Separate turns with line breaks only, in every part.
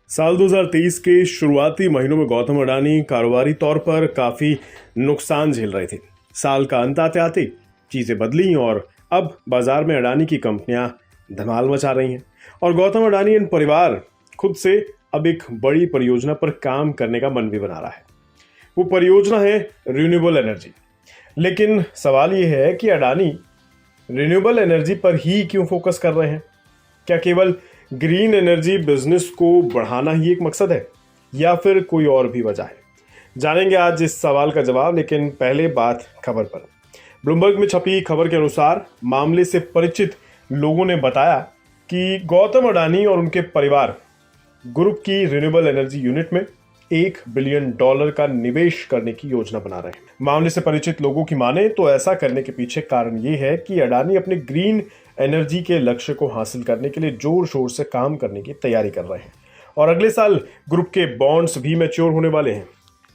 साल 2023 के शुरुआती महीनों में गौतम अडानी कारोबारी तौर पर काफी नुकसान झेल रहे थे। साल का अंत आते आते चीजें बदली और अब बाजार में अडानी की कंपनियां धमाल मचा रही हैं और गौतम अडानी एंड परिवार खुद से अब एक बड़ी परियोजना पर काम करने का मन भी बना रहा है। वो परियोजना है रिन्यूएबल एनर्जी। लेकिन सवाल ये है कि अडानी रिन्यूएबल एनर्जी पर ही क्यों फोकस कर रहे हैं? क्या केवल ग्रीन एनर्जी बिजनेस को बढ़ाना ही एक मकसद है या फिर कोई और भी वजह है? जानेंगे आज इस सवाल का जवाब, लेकिन पहले बात खबर पर। ब्लूमबर्ग में छपी खबर के अनुसार मामले से परिचित लोगों ने बताया कि गौतम अडानी और उनके परिवार ग्रुप की रिन्यूएबल एनर्जी यूनिट में $1 बिलियन का निवेश करने की योजना बना रहे हैं। मामले से परिचित लोगों की माने तो ऐसा करने के पीछे कारण ये है कि अडानी अपने ग्रीन एनर्जी के लक्ष्य को हासिल करने के लिए जोर शोर से काम करने की तैयारी कर रहे हैं और अगले साल ग्रुप के बॉन्ड्स भी मैच्योर होने वाले हैं।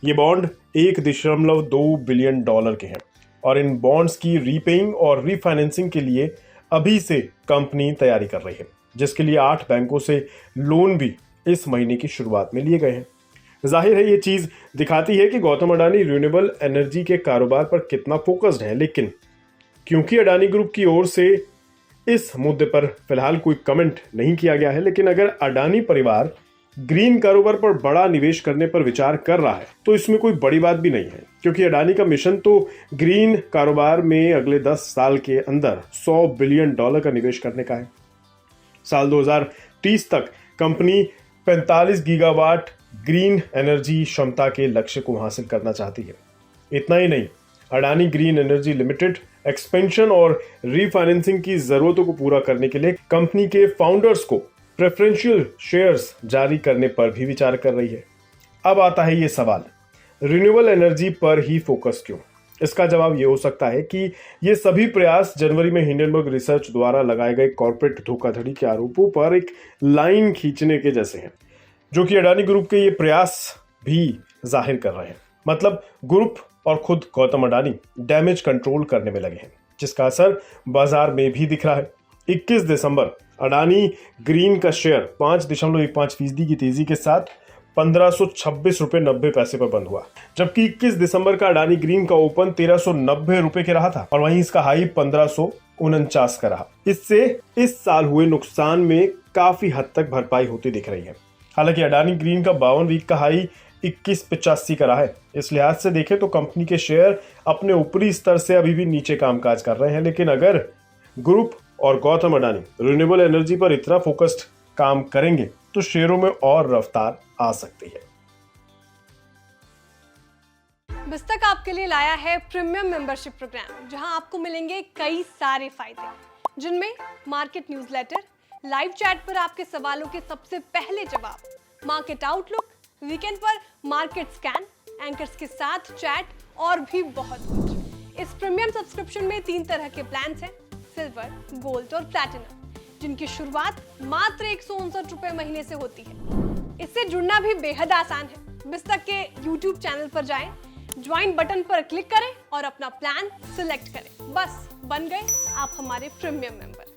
ये बॉन्ड $1.2 बिलियन के हैं और इन बॉन्ड्स की रीपेइंग और रीफाइनेंसिंग के लिए अभी से कंपनी तैयारी कर रही है, जिसके लिए 8 बैंकों से लोन भी इस महीने की शुरुआत में लिए गए हैं। जाहिर है ये चीज दिखाती है कि गौतम अडानी रिन्यूएबल एनर्जी के कारोबार पर कितना फोकस्ड है। लेकिन क्योंकि अडानी ग्रुप की ओर से इस मुद्दे पर फिलहाल कोई कमेंट नहीं किया गया है, लेकिन अगर अडानी परिवार ग्रीन कारोबार पर बड़ा निवेश करने पर विचार कर रहा है तो इसमें कोई बड़ी बात भी नहीं है, क्योंकि अडानी का मिशन तो ग्रीन कारोबार में अगले 10 साल के अंदर $100 बिलियन का निवेश करने का है। साल 2030 तक कंपनी 45 गीगावाट ग्रीन एनर्जी क्षमता के लक्ष्य को हासिल करना चाहती है। इतना ही नहीं, Adani green energy limited expansion और रीफाइनेंसिंग की जरूरतों को पूरा करने के लिए कंपनी के फाउंडर्स को प्रेफरेंशियल शेयर्स जारी करने पर भी विचार कर रही है। अब आता है ये सवाल, रिन्यूएबल एनर्जी पर ही फोकस क्यों? इसका जवाब ये हो सकता है कि ये सभी प्रयास जनवरी में हिंडनबर्ग रिसर्च द्वारा लगाए गए कॉर्पोरेट धोखाधड़ी के आरोपों पर एक लाइन खींचने के जैसे हैं, जो कि अडानी ग्रुप के ये प्रयास भी जाहिर कर रहे हैं। मतलब ग्रुप और खुद गौतम अडानी डैमेज कंट्रोल करने में लगे हैं, जिसका असर बाजार में भी दिख रहा है। 21 दिसंबर अडानी ग्रीन का शेयर 5.15% की तेजी के साथ ₹1526.90 पर बंद हुआ, जबकि 21 दिसंबर का अडानी ग्रीन का ओपन ₹1390 के रहा था और वहीं इसका हाई 1549 का रहा। इससे इस साल हुए नुकसान में काफी हद तक भरपाई होती दिख रही है। हालांकि अडानी ग्रीन का 52 वीक का हाई 2185 का रहा है। इस लिहाज से देखें तो कंपनी के शेयर अपने ऊपरी स्तर से अभी भी नीचे कामकाज कर रहे हैं, लेकिन अगर ग्रुप और गौतम अडानी रिन्यूएबल एनर्जी पर इतना फोकस्ड काम करेंगे तो शेयरों में और रफ्तार आ सकती है।
बिस्तक आपके लिए लाया है प्रीमियम मेंबरशिप प्रोग्राम, जहां आपको मिलेंगे कई सारे फायदे, जिनमें मार्केट न्यूज़लेटर, लाइव चैट पर आपके सवालों के सबसे पहले जवाब, मार्केट आउटलुक, वीकेंड पर मार्केट स्कैन, एंकर्स के साथ चैट और भी बहुत कुछ। इस प्रीमियम सब्सक्रिप्शन में 3 तरह के प्लान्स हैं, सिल्वर, गोल्ड और प्लैटिनम, जिनकी शुरुआत मात्र ₹159 महीने से होती है। इससे जुड़ना भी बेहद आसान है। बिस्तक के YouTube चैनल पर जाएं, ज्वाइन बटन पर क्लिक करें और अपना प्लान सिलेक्ट करें। बस बन गए आप हमारे प्रीमियम मेंबर।